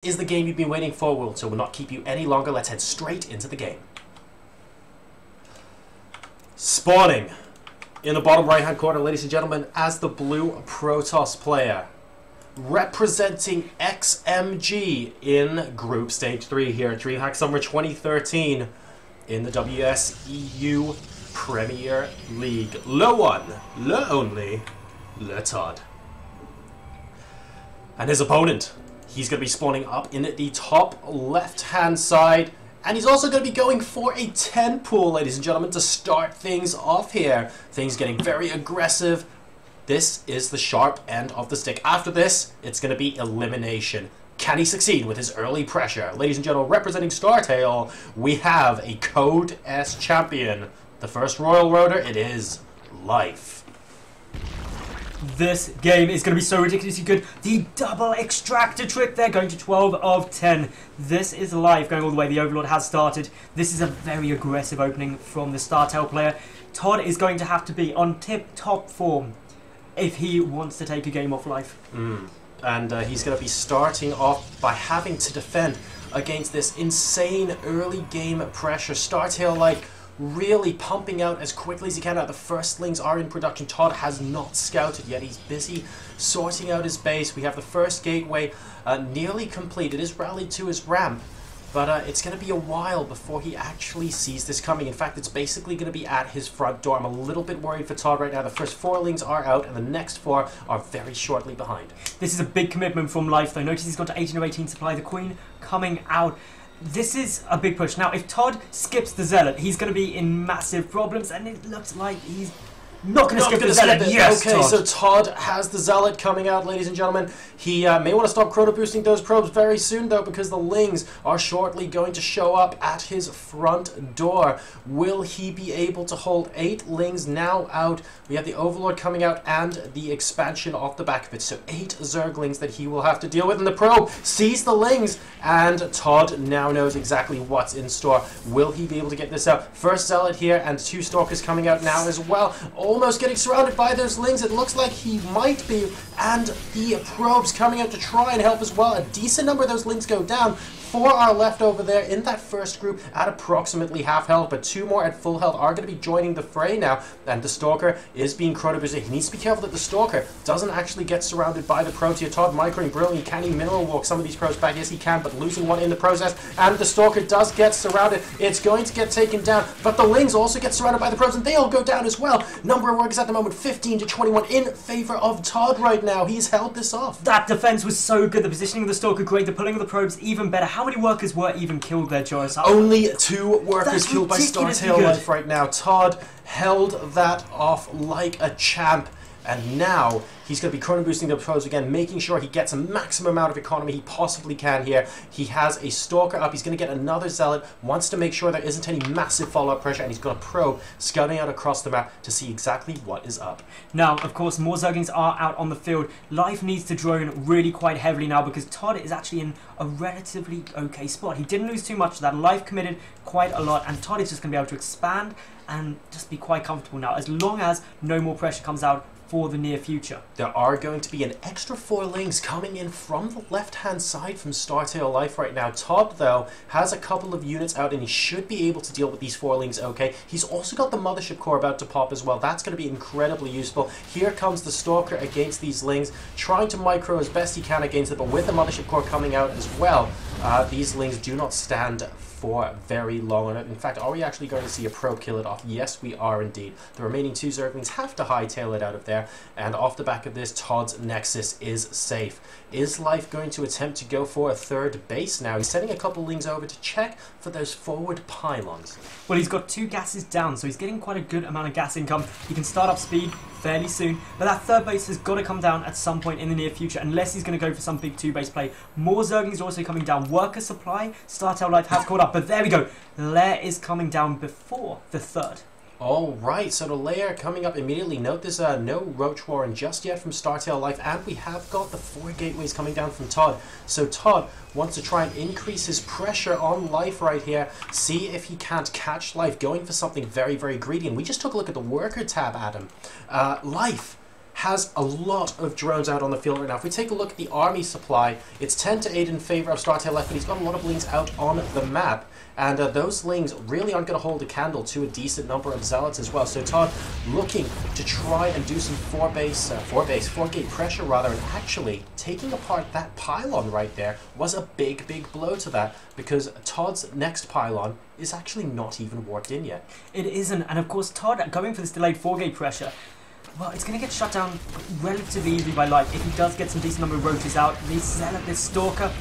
Is the game you've been waiting for, so we'll not keep you any longer. Let's head straight into the game. Spawning in the bottom right hand corner, ladies and gentlemen, as the blue Protoss player, representing XMG in Group Stage 3 here at DreamHack Summer 2013 in the WSEU Premier League. Le one, le only, le Todd. And his opponent, he's going to be spawning up in the top left-hand side. And he's also going to be going for a 10 pool, ladies and gentlemen, to start things off here. Things getting very aggressive. This is the sharp end of the stick. After this, it's going to be elimination. Can he succeed with his early pressure? Ladies and gentlemen, representing Startale, we have a Code S champion. The first Royal Roader, it is Life. This game is going to be so ridiculously good. The double extractor trick there, going to 12 of 10. This is Life going all the way. The Overlord has started. This is a very aggressive opening from the Startale player. Todd is going to have to be on tip-top form if he wants to take a game off Life. And he's going to be starting off by having to defend against this insane early game pressure. Startale Life really pumping out as quickly as he can. The firstlings are in production. Todd has not scouted yet. He's busy sorting out his base. We have the first gateway nearly complete. It is rallied to his ramp, but it's going to be a while before he actually sees this coming. In fact, it's basically going to be at his front door. I'm a little bit worried for Todd right now. The first 4 lings are out, and the next 4 are very shortly behind. This is a big commitment from Life, though. Notice he's got to 18 of 18 supply. The Queen coming out. This is a big push. Now, if Todd skips the Zealot, he's going to be in massive problems, and it looks like he's not going to skip the Zealot. Yes, okay, Todd. so Todd has the Zealot coming out, ladies and gentlemen. He may want to stop chrono boosting those probes very soon, though, because the lings are shortly going to show up at his front door. Will he be able to hold 8 lings now out? We have the Overlord coming out and the expansion off the back of it. So 8 Zerglings that he will have to deal with. And the probe sees the lings, and Todd now knows exactly what's in store. Will he be able to get this out? First Zealot here, and 2 Stalkers coming out now as well. Almost getting surrounded by those lings. It looks like he might be. And the probes coming out to try and help as well. A decent number of those lings go down. 4 are left over there in that first group at approximately half health, but 2 more at full health are going to be joining the fray now. And the Stalker is being chrono boosted. He needs to be careful that the Stalker doesn't actually get surrounded by the probes here. Todd microing brilliantly. Can he mineral walk some of these probes back? Yes, he can, but losing one in the process. And the Stalker does get surrounded. It's going to get taken down, but the lings also get surrounded by the probes, and they all go down as well. Number of workers at the moment, 15 to 21 in favor of Todd right now. He's held this off. That defense was so good. The positioning of the Stalker great. The pulling of the probes even better. How many workers were even killed there, JoRoSaR? Only 2 workers That's killed by Startale Life right now. Todd held that off like a champ, and now he's going to be chrono boosting the probes again, making sure he gets a maximum amount of economy he possibly can here. He has a Stalker up. He's going to get another Zealot. Wants to make sure there isn't any massive follow-up pressure, and he's got a probe scouting out across the map to see exactly what is up. Now, of course, more Zerglings are out on the field. Life needs to drone really quite heavily now because Todd is actually in a relatively okay spot. He didn't lose too much to that. Life committed quite a lot, and Todd is just going to be able to expand and just be quite comfortable now, as long as no more pressure comes out for the near future. There are going to be an extra 4 lings coming in from the left-hand side from Startale Life right now. Todd, though, has a couple of units out, and he should be able to deal with these 4 lings okay. He's also got the Mothership Core about to pop as well. That's going to be incredibly useful. Here comes the Stalker against these lings, trying to micro as best he can against it, but with the Mothership Core coming out as well, these lings do not stand for very long. In fact, are we actually going to see a probe kill it off? Yes, we are indeed. The remaining 2 Zerglings have to hightail it out of there, and off the back of this, Todd's Nexus is safe. Is Life going to attempt to go for a 3rd base now? He's sending a couple lings over to check for those forward pylons. Well, he's got 2 gases down, so he's getting quite a good amount of gas income. He can start up speed fairly soon, but that 3rd base has got to come down at some point in the near future, unless he's going to go for some big 2-base play. More Zerglings are also coming down. Worker supply, Startale Life has caught up, but there we go. Lair is coming down before the 3rd. Alright, so the layer coming up immediately. Note there's no Roach Warren just yet from Startale Life, and we have got the 4 gateways coming down from Todd. So Todd wants to try and increase his pressure on Life right here, see if he can't catch Life, going for something very, very greedy. And we just took a look at the worker tab, Adam. Life has a lot of drones out on the field right now. If we take a look at the army supply, it's 10 to 8 in favor of startale.life, but he's got a lot of lings out on the map. And those lings really aren't going to hold a candle to a decent number of zealots as well. So Todd looking to try and do some 4-gate pressure rather, and actually taking apart that pylon right there was a big blow to that, because Todd's next pylon is actually not even warped in yet. It isn't, and of course Todd going for this delayed 4-gate pressure, well, it's going to get shut down relatively easily by Life. If he does get some decent number of roaches out, this Zealot, this Stalker,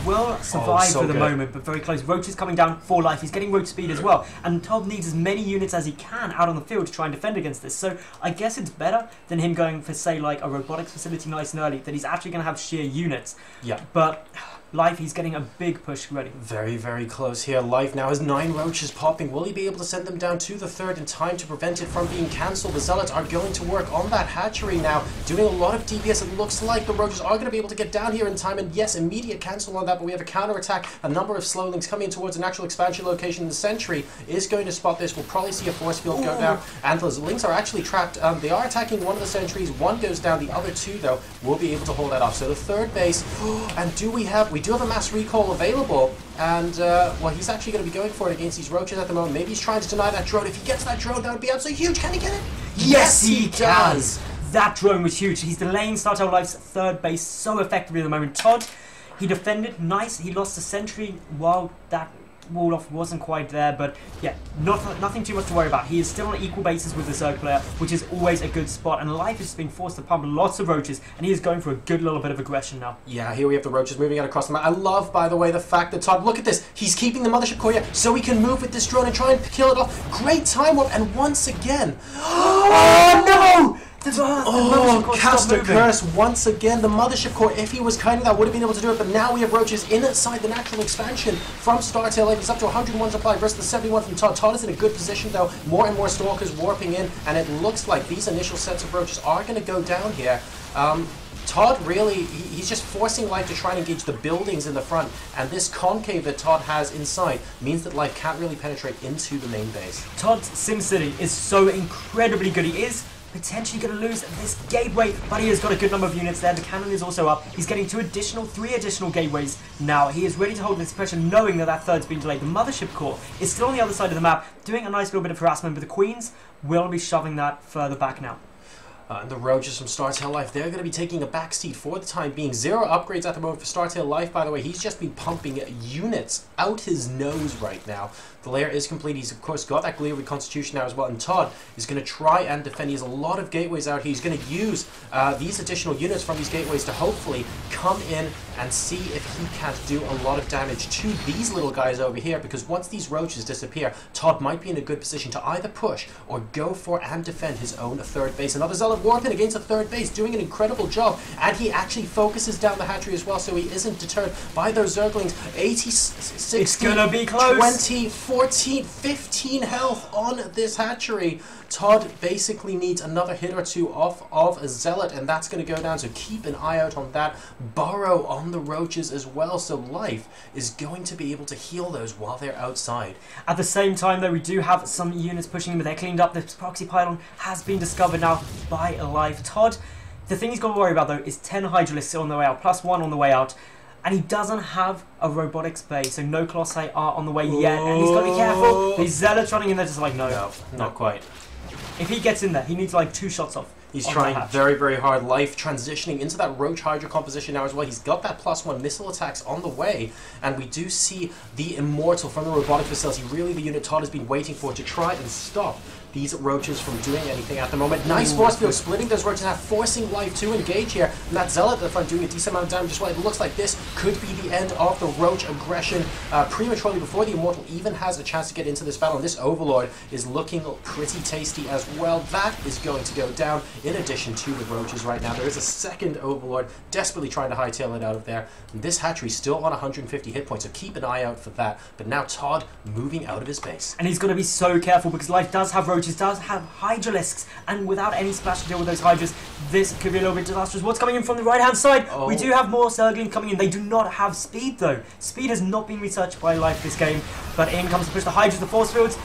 will survive for the moment, but very close. Roaches coming down for Life. He's getting roach speed as well, and Todd needs as many units as he can out on the field to try and defend against this. So I guess it's better than him going for, say, like a robotics facility nice and early, that he's actually going to have sheer units. Yeah. But Life, he's getting a big push ready. Very close here. Life now has 9 roaches popping. Will he be able to send them down to the 3rd in time to prevent it from being cancelled? The Zealots are going to work on that hatchery now, doing a lot of DPS. It looks like the roaches are going to be able to get down here in time, and yes, immediate cancel on that, but we have a counterattack. A number of slowlings coming in towards an actual expansion location. The sentry is going to spot this. We'll probably see a force field go down, and those lings are actually trapped. They are attacking one of the sentries. One goes down. The other 2, though, will be able to hold that off. So the 3rd base, and we do have a mass recall available, and well, he's actually going to be going for it against these roaches at the moment. Maybe he's trying to deny that drone. If he gets that drone, that would be absolutely huge. Can he get it? Yes, he does. That drone was huge. He's delaying startale.life's 3rd base so effectively at the moment. Todd, he defended nice. He lost a sentry while that wall off wasn't quite there, but yeah, nothing too much to worry about. He is still on equal basis with the Zerg player, which is always a good spot, and Life is being forced to pump lots of roaches, and he is going for a good little bit of aggression now. Yeah, here we have the roaches moving out across the map. I love, by the way, the fact that Todd, look at this, he's keeping the mothership core here so he can move with this drone and try and kill it off. Great time warp, and once again, oh no! Cast a curse once again. The mothership core, if he was kind of that, would have been able to do it, but now we have roaches inside the natural expansion from startale. It's up to 101 supply versus the 71 from Todd. Todd is in a good position, though. More and more stalkers warping in, and it looks like these initial sets of roaches are going to go down here. Todd really, he's just forcing Life to try and engage the buildings in the front, and this concave that Todd has inside means that Life can't really penetrate into the main base. Todd's SimCity is so incredibly good. He is potentially going to lose this gateway, but he has got a good number of units there. The cannon is also up. He's getting 3 additional gateways now. He is ready to hold this pressure, knowing that that 3rd's been delayed. The mothership core is still on the other side of the map, doing a nice little bit of harassment, but the Queens will be shoving that further back now. And the roaches from startale.life, they're going to be taking a backseat for the time being. 0 upgrades at the moment for startale.life, by the way. He's just been pumping units out his nose right now. The layer is complete. He's, of course, got that Glear Reconstitution now as well. And Todd is going to try and defend. He has a lot of gateways out here. He's going to use these additional units from these gateways to hopefully come in and see if he can't do a lot of damage to these little guys over here, because once these roaches disappear, Todd might be in a good position to either push or go for and defend his own 3rd base. Another Zealot warping against the 3rd base, doing an incredible job, and he actually focuses down the hatchery as well, so he isn't deterred by those Zerglings. 80, 60, it's gonna be close. 20, 14, 15 health on this hatchery. Todd basically needs another hit or 2 off of a Zealot, and that's going to go down, so keep an eye out on that. Burrow on the roaches as well, so Life is going to be able to heal those while they're outside. At the same time, though, we do have some units pushing in, but they're cleaned up. The proxy pylon has been discovered now by Life. Todd, the thing he's got to worry about, though, is 10 Hydralisks on the way out, plus 1 on the way out. And he doesn't have a robotics bay, so no Colossi are on the way yet, and he's got to be careful. These Zealots running in there just like, no, not quite. If he gets in there, he needs like 2 shots off. He's trying very hard. Life transitioning into that Roach Hydra composition now as well. He's got that +1 missile attacks on the way, and we do see the Immortal from the robotic facility, really the unit Todd has been waiting for to try and stop these roaches from doing anything at the moment. Nice force field, splitting those roaches in half, forcing Life to engage here. And that Zealot at the front doing a decent amount of damage as well. It looks like this could be the end of the roach aggression prematurely before the Immortal even has a chance to get into this battle. And this Overlord is looking pretty tasty as well. That is going to go down in addition to the roaches right now. There is a second Overlord desperately trying to hightail it out of there. And this hatchery still on 150 hit points, so keep an eye out for that. But now Todd moving out of his base. And he's got to be so careful because Life does have roaches, does have Hydralisks, and without any splash to deal with those Hydras, this could be a little bit disastrous. What's coming in from the right-hand side? Oh. We do have more Zerglings coming in. They do not have speed, though. Speed has not been researched by Life this game, but in comes to push the Hydras, the force fields.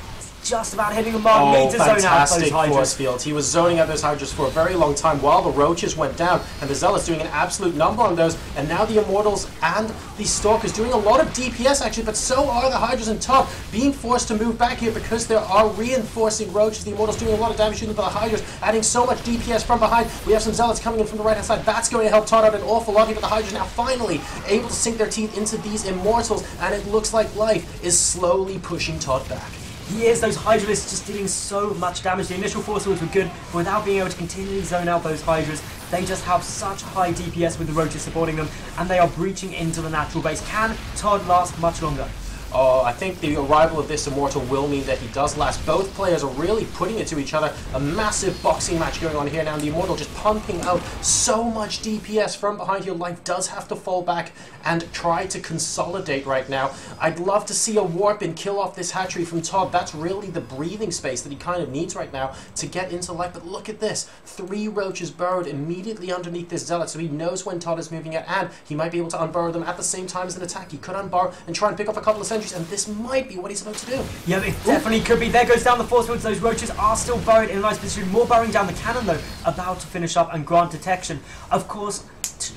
just about hitting the mark. Need to zone out those fantastic force Hydras. fields. He was zoning out those Hydras for a very long time while the Roaches went down, and the Zealots doing an absolute number on those, and now the Immortals and the Stalkers doing a lot of DPS actually, but so are the Hydras and ToD being forced to move back here because there are reinforcing Roaches. The Immortals doing a lot of damage shooting for the Hydras, adding so much DPS from behind. We have some Zealots coming in from the right hand side. That's going to help ToD out an awful lot here, but the Hydras now finally able to sink their teeth into these Immortals, and it looks like Life is slowly pushing ToD back. He is. Those Hydralisks just dealing so much damage. The initial force fields were good, but without being able to continually zone out those Hydras, they just have such high DPS with the Roaches supporting them, and they are breaching into the natural base. Can ToD last much longer? Oh, I think the arrival of this Immortal will mean that he does last. Both players are really putting it to each other. A massive boxing match going on here now. The Immortal just pumping out so much DPS from behind here. Life does have to fall back and try to consolidate right now. I'd love to see a warp and kill off this hatchery from ToD. That's really the breathing space that he kind of needs right now to get into Life. But look at this. 3 Roaches burrowed immediately underneath this Zealot, so he knows when ToD is moving out, and he might be able to unburrow them at the same time as an attack. He could unburrow and try and pick off a couple of sentries, and this might be what he's about to do. Yeah, it definitely could be. There goes down the force fields. Those Roaches are still burrowed in a nice position. More burrowing down the cannon, though, about to finish up and grant detection. Of course,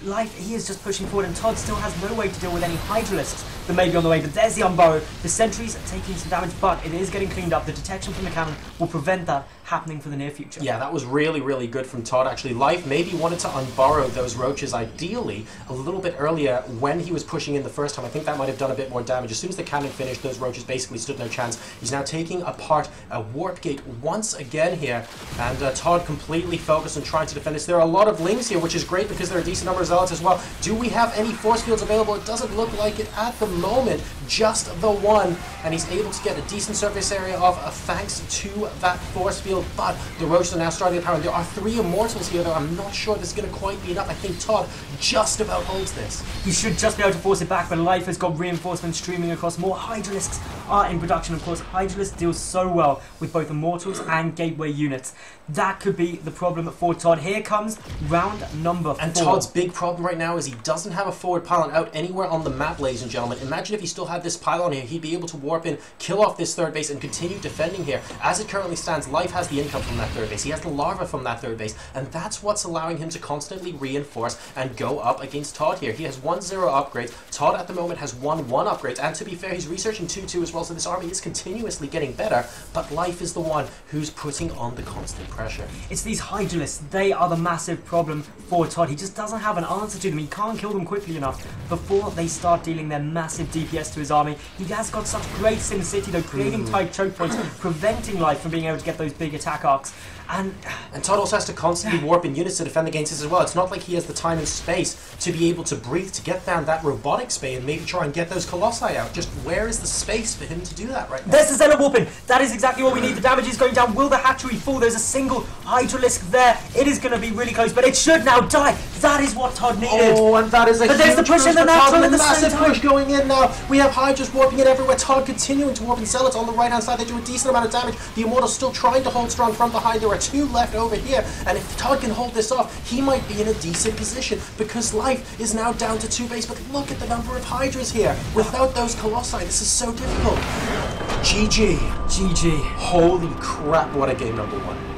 Life, he is just pushing forward, and ToD still has no way to deal with any Hydralisks that may be on the way. But there's the unburrow. The sentries are taking some damage, but it is getting cleaned up. The detection from the cannon will prevent that happening for the near future. Yeah, that was really, really good from ToD, actually. Life maybe wanted to unburrow those Roaches, ideally, a little bit earlier when he was pushing in the first time. I think that might have done a bit more damage. As soon as the cannon finished, those Roaches basically stood no chance. He's now taking apart a Warp Gate once again here, and ToD completely focused on trying to defend this. There are a lot of Lings here, which is great because there are a decent number of Zealots as well. Do we have any force fields available? It doesn't look like it at the moment. Just the one, and he's able to get a decent surface area off thanks to that force field. But the Roaches are now starting to power. There are 3 Immortals here, though. I'm not sure this is going to quite be enough. I think ToD just about holds this. He should just be able to force it back, but Life has got reinforcements streaming across. More Hydralisks are in production. Of course, Hydralisk deals so well with both Immortals and Gateway units. That could be the problem for ToD. Here comes round number 4. And ToD's big problem right now is he doesn't have a forward pylon out anywhere on the map, ladies and gentlemen. Imagine if he still had this pylon here, he'd be able to warp in, kill off this third base, and continue defending here. As it currently stands, Life has the income from that third base. He has the larva from that third base, and that's what's allowing him to constantly reinforce and go up against ToD here. He has 1-0 upgrades. ToD at the moment has 1-1 upgrades, and to be fair, he's researching 2-2 as well, so this army is continuously getting better, but Life is the one who's putting on the constant pressure. It's these Hydralisks. They are the massive problem for ToD. He just doesn't have an answer to them. He can't kill them quickly enough before they start dealing their massive DPS to his army. He has got such great Sim City, though, creating tight choke points, preventing Life from being able to get those big attack arcs. And ToD also has to constantly warp in units to defend against this as well. It's not like he has the time and space to be able to breathe, to get down that robotic space and maybe try and get those Colossi out. Just where is the space for him to do that right now? There's the Zealot warping. That is exactly what we need. The damage is going down. Will the hatchery fall? There's a single Hydralisk there. It is going to be really close, but it should now die. That is what ToD needed. Oh, and that is a but there's the push in the natural at the massive same time. push going in now. We have Hydras warping in everywhere. ToD continuing to warp in Zealots on the right hand side. They do a decent amount of damage. The Immortals still trying to hold strong from behind. There are 2 left over here, and if ToD can hold this off, he might be in a decent position because Life is now down to 2 base. But look at the number of Hydras here. Without those Colossi, this is so difficult. GG. GG. Holy crap, what a game number 1.